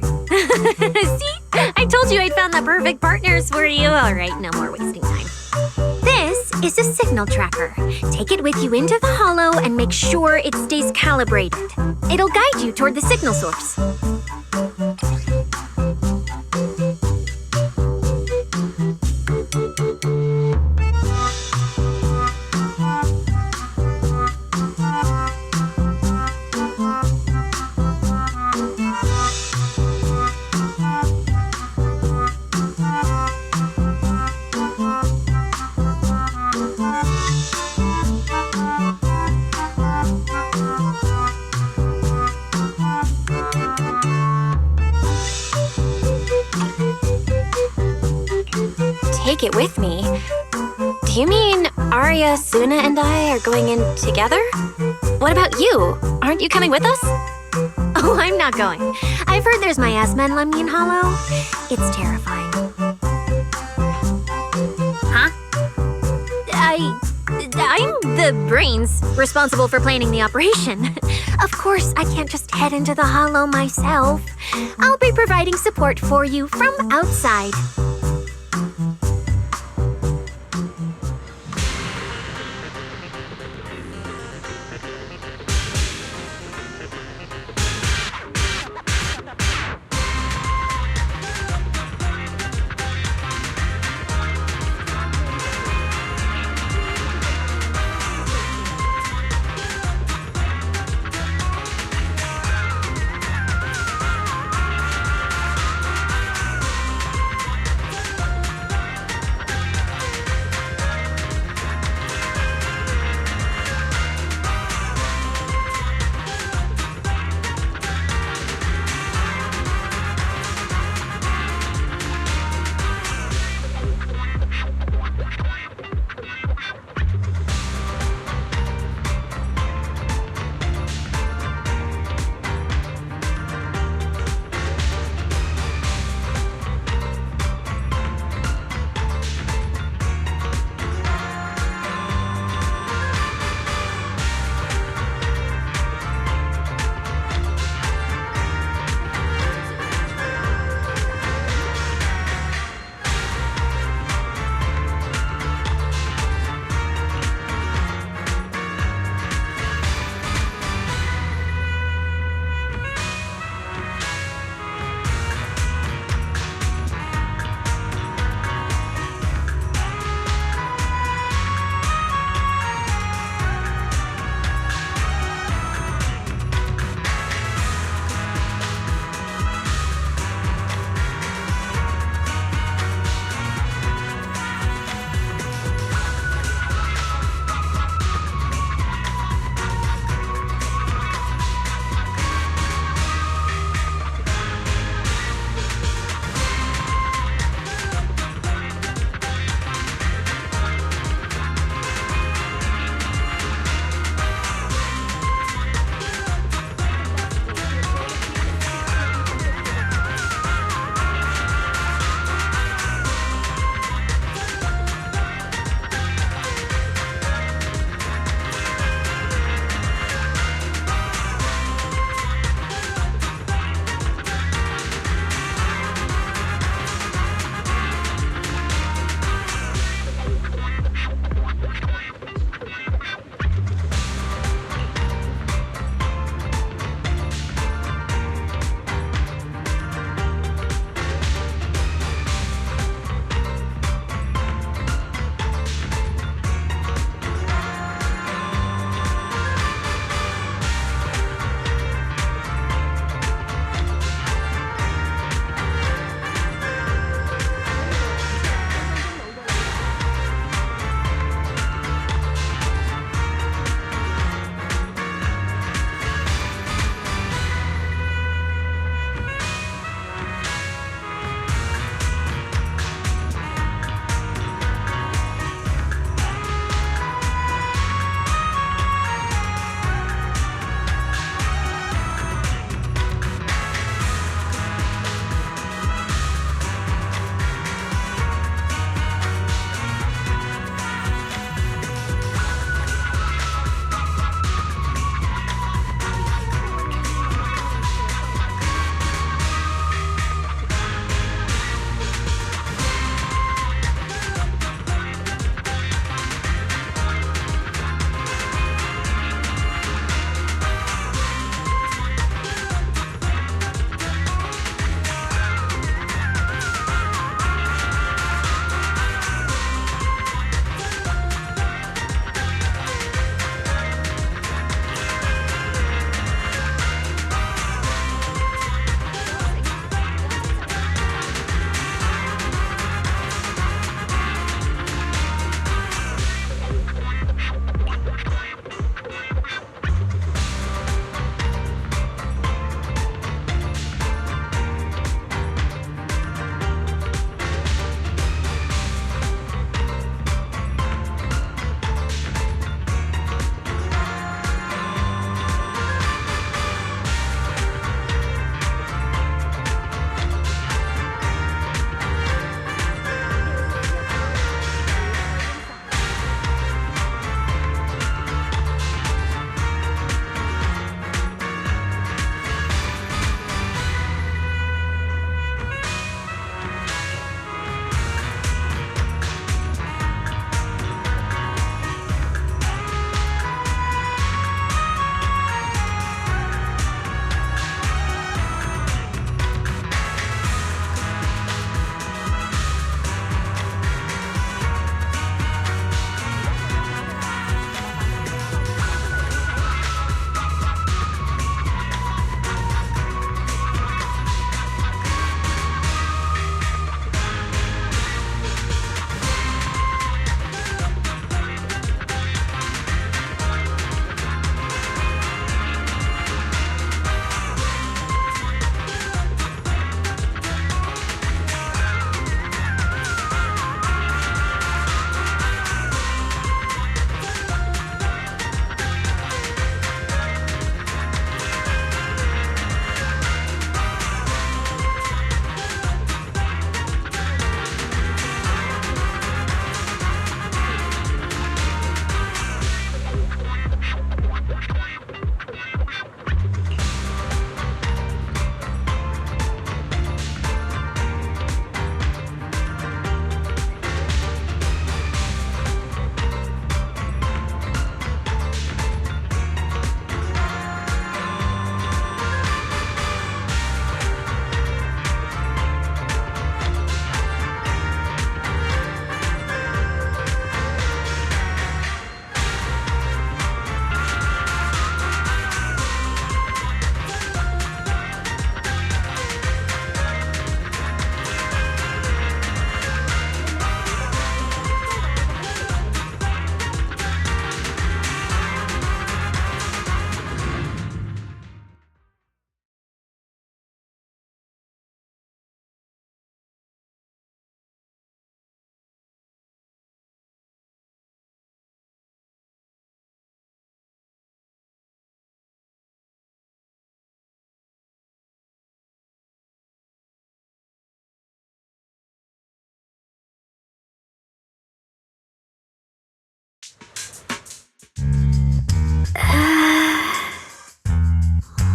See? I told you I'd found the perfect partners for you. All right, no more wasting time. This is a signal tracker. Take it with you into the holo and make sure it stays calibrated. It'll guide you toward the signal source. Take it with me? Do you mean Aria, Suna, and I are going in together? What about you? Aren't you coming with us? Oh, I'm not going. I've heard there's Miasma and Lemnian Hollow. It's terrifying. Huh? I'm the brains responsible for planning the operation. Of course, I can't just head into the Hollow myself. I'll be providing support for you from outside.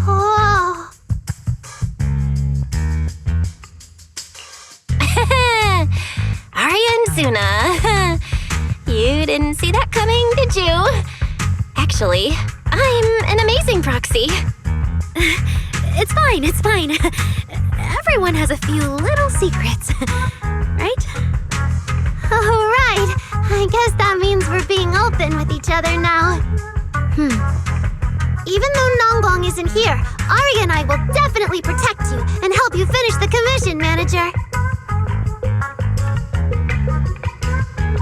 Oh. Arya and Suna. You didn't see that coming, did you? Actually, I'm an amazing proxy. It's fine. Everyone has a few little secrets, right? Oh, right. I guess that means we're being open with each other now. Even though Nonggong isn't here, Arya and I will definitely protect you and help you finish the commission, Manager.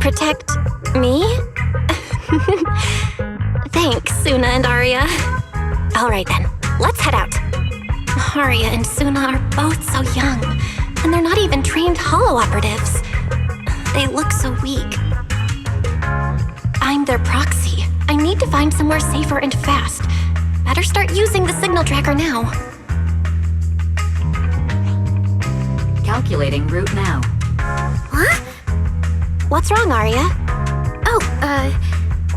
Protect me? Thanks, Suna and Arya. All right then, let's head out. Arya and Suna are both so young, and they're not even trained holo operatives. They look so weak. I'm their proxy. I need to find somewhere safer and fast. Better start using the signal tracker now. Calculating route now. What? What's wrong, Arya?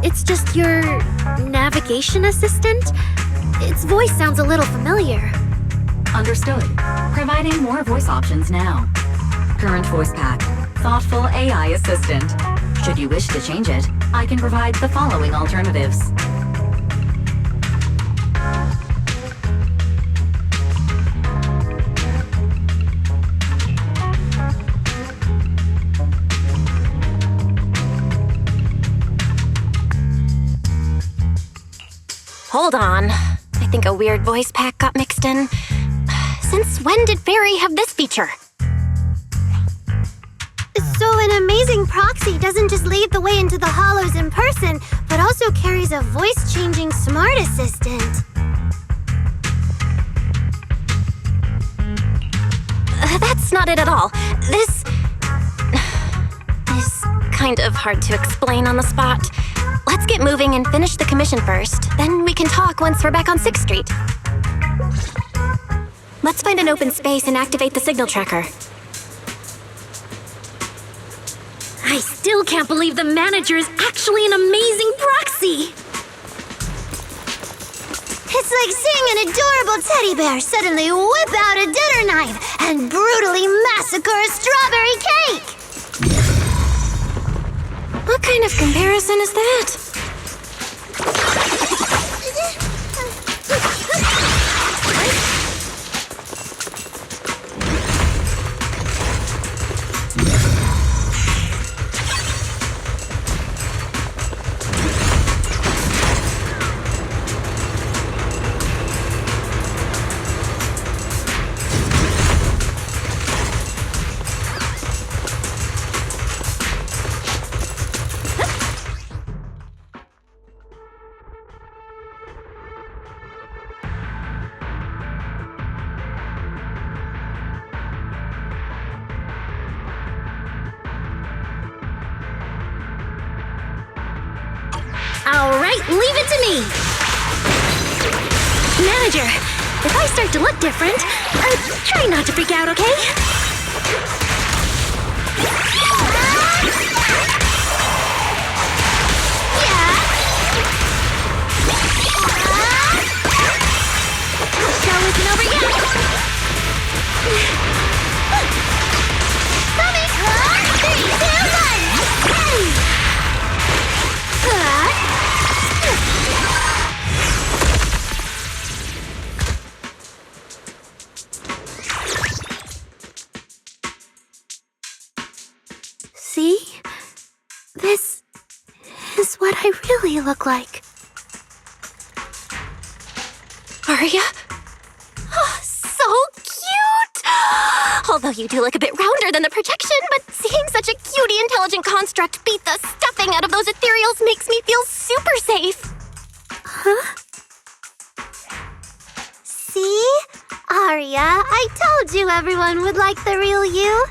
It's just your navigation assistant. Its voice sounds a little familiar. Understood. Providing more voice options now. Current voice pack. Thoughtful AI assistant. Should you wish to change it, I can provide the following alternatives. Hold on. I think a weird voice pack got mixed in. Since when did Fairy have this feature? So an amazing proxy doesn't just lead the way into the hollows in person, but also carries a voice-changing smart assistant. That's not it at all. This is kind of hard to explain on the spot. Let's get moving and finish the commission first. Then we can talk once we're back on 6th Street. Let's find an open space and activate the signal tracker. I still can't believe the manager is actually an amazing proxy! It's like seeing an adorable teddy bear suddenly whip out a dinner knife and brutally massacre a strawberry cake! What kind of comparison is that? All right, leave it to me! Manager, if I start to look different, try not to freak out, okay? Show isn't over yet! Coming! 3, 2, 1! See? This is what I really look like. Arya? Oh, so cute! Although you do look a bit rounder than the projection, but seeing such a cutie intelligent construct beat the stuffing out of those ethereals makes me feel super safe. Huh? See? Arya, I told you everyone would like the real you.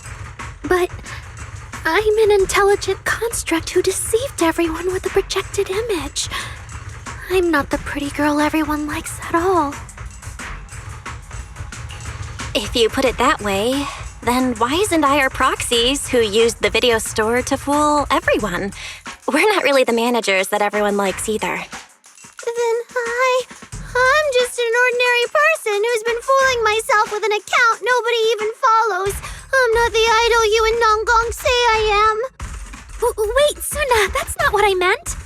But I'm an intelligent construct who deceived everyone with a projected image. I'm not the pretty girl everyone likes at all. If you put it that way, then why isn't I our proxies who used the video store to fool everyone? We're not really the managers that everyone likes either. Then just an ordinary person who's been fooling myself with an account nobody even follows. I'm not the idol you and Nonggong say I am. Wait, Suna, that's not what I meant.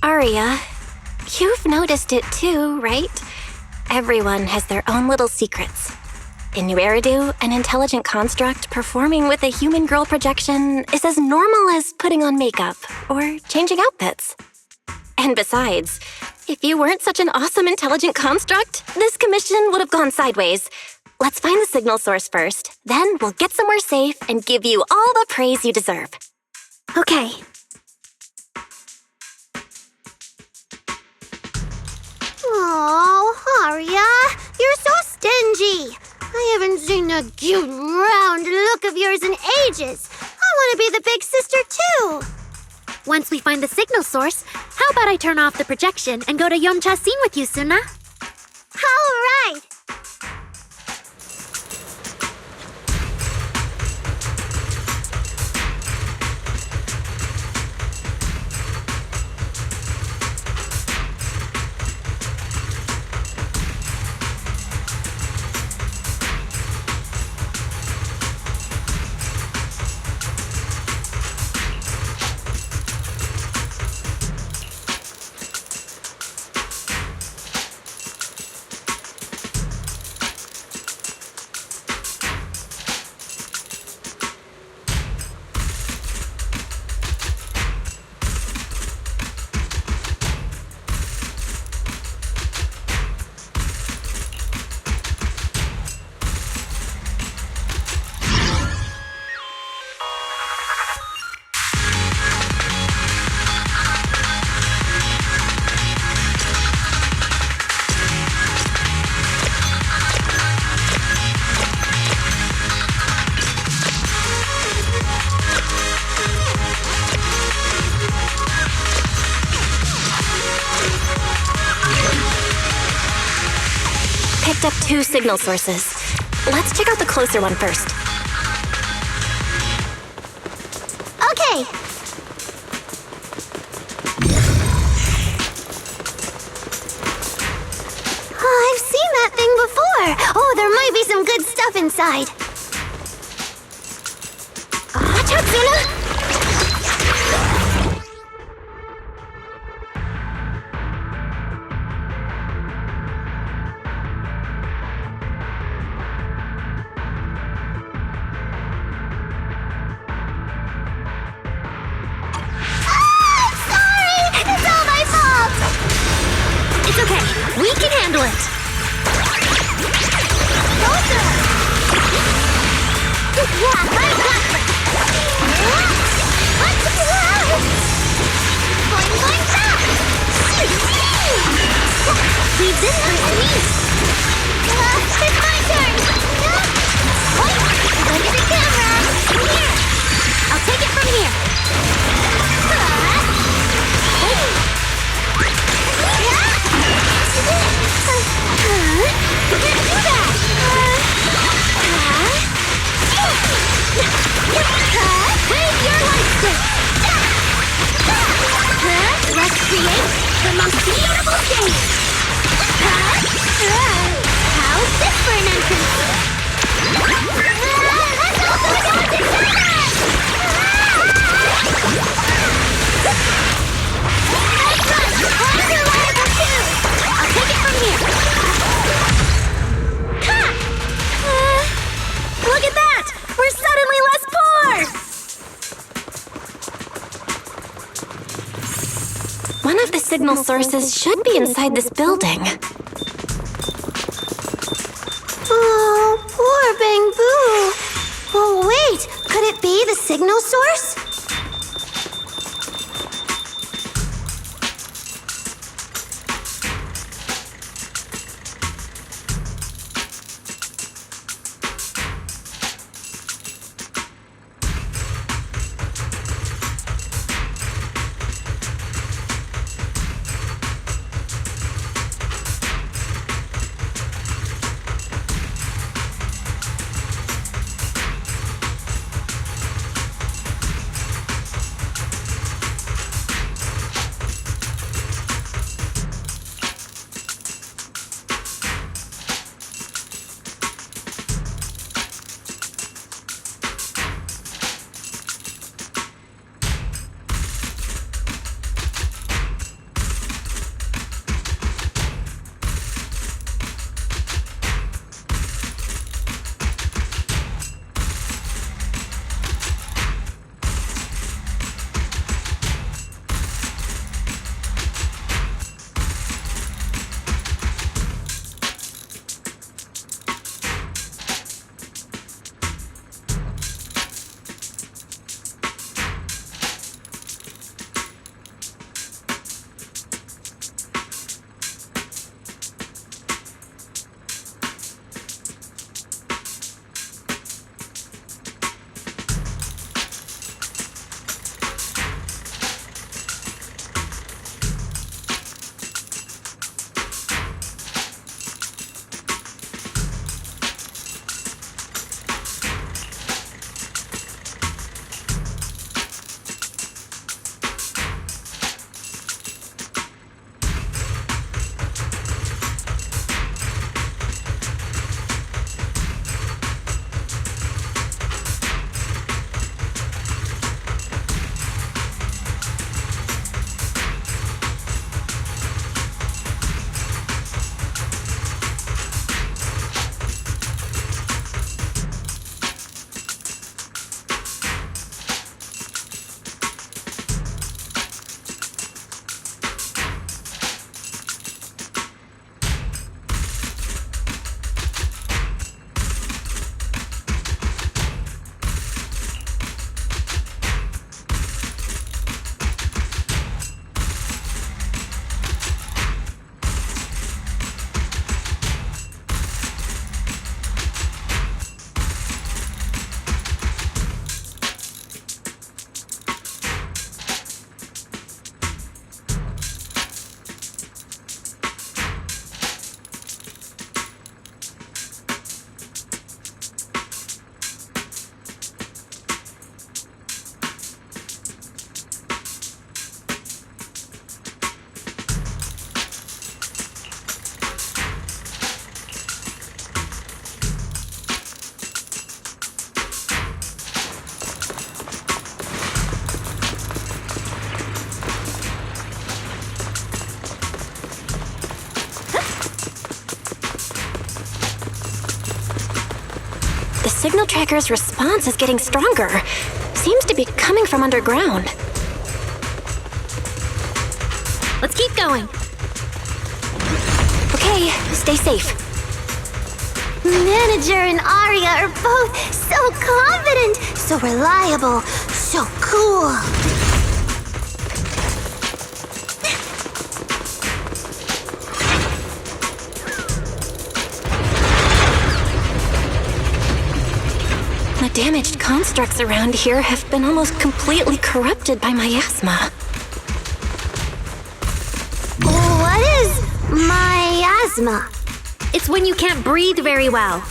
Arya, you've noticed it too, right? Everyone has their own little secrets. In New Eridu, an intelligent construct performing with a human girl projection is as normal as putting on makeup or changing outfits. And besides, if you weren't such an awesome intelligent construct, this commission would have gone sideways. Let's find the signal source first, then we'll get somewhere safe and give you all the praise you deserve. Okay. Oh, Arya, you're so stingy. I haven't seen that cute, round look of yours in ages. I want to be the big sister, too. Once we find the signal source, how about I turn off the projection and go to Yomcha scene with you, Suna? All right. Picked up 2 signal sources. Let's check out the closer one first. Okay. Oh, I've seen that thing before. Oh, there might be some good stuff inside. Watch out, Suna! It's okay. We can handle it. Leave this one to me. It's my turn. Look at the camera. Here. I'll take it from here. You can't do that! Wave your light stick! Let's create the most beautiful stage! How's this for an entrance? Let's open the door together! Nice run! I'm reliable too! I'll take it from here! Look at that! We're suddenly less poor! One of the signal sources should be inside this building. Oh, poor Bang Boo. Oh, wait. Could it be the signal source? signal tracker's response is getting stronger. Seems to be coming from underground. Let's keep going. Okay, stay safe. Manager and Arya are both so confident, so reliable, so cool. The damaged constructs around here have been almost completely corrupted by miasma. What is miasma? It's when you can't breathe very well.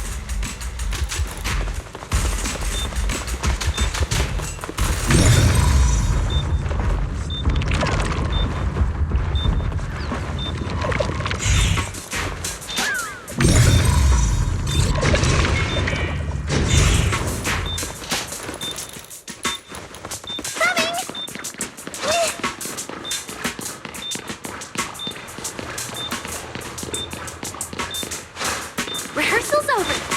Rehearsal's over.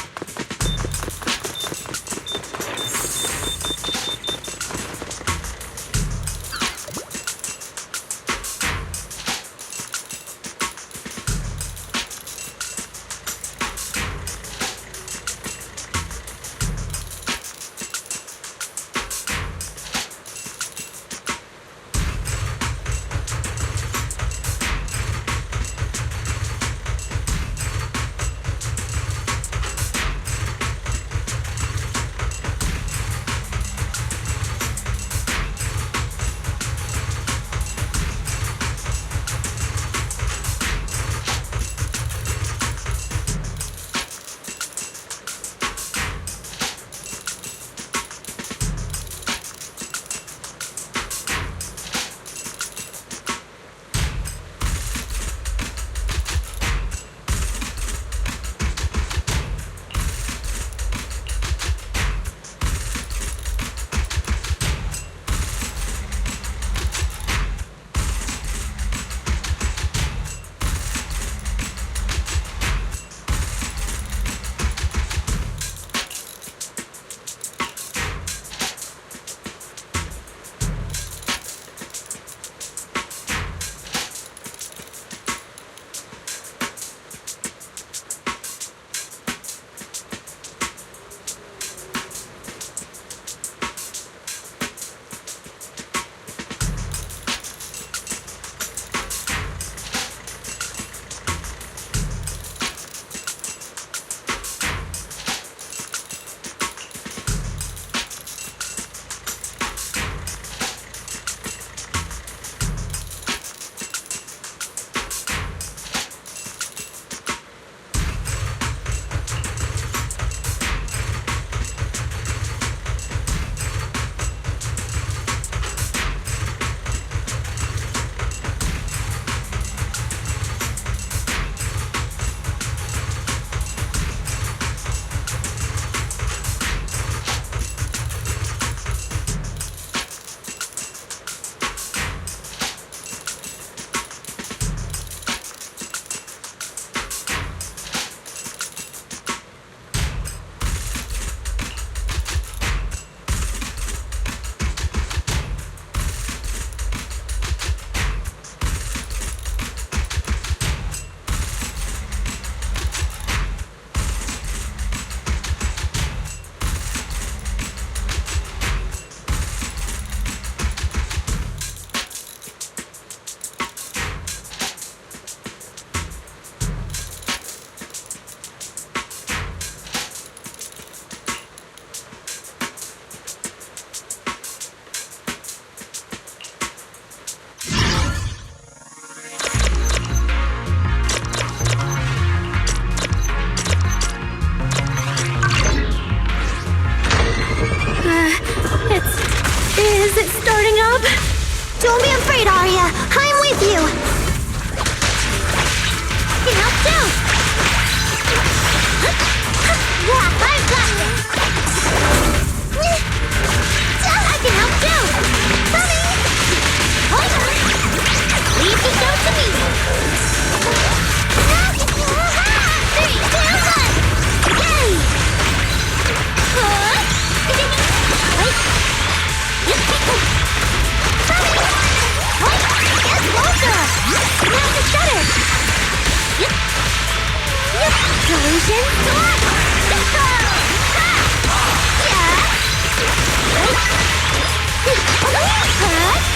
Illusion Sword!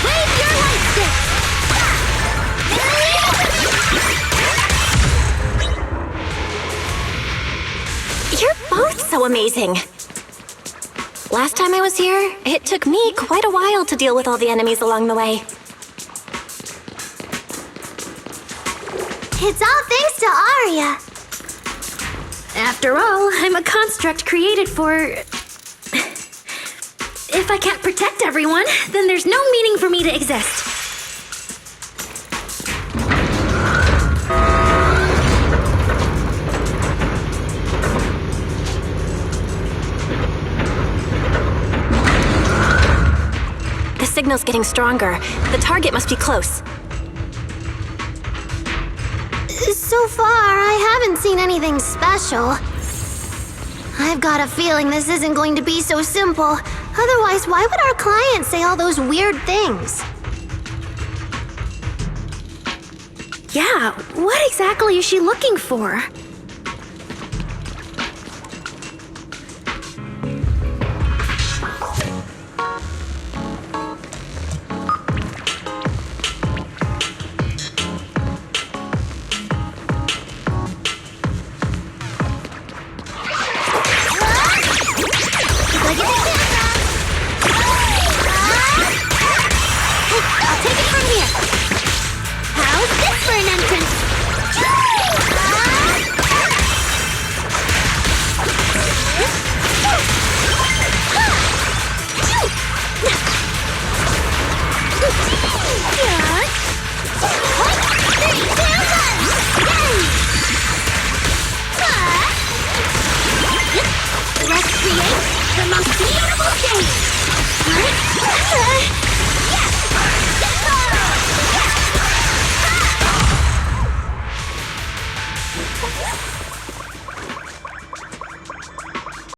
Wave your light stick! You're both so amazing. Last time I was here, it took me quite a while to deal with all the enemies along the way. It's all thanks to Aria. After all, I'm a construct created for... If I can't protect everyone, then there's no meaning for me to exist. The signal's getting stronger. The target must be close. So far, I haven't seen anything special. I've got a feeling this isn't going to be so simple. Otherwise, why would our client say all those weird things? Yeah, what exactly is she looking for?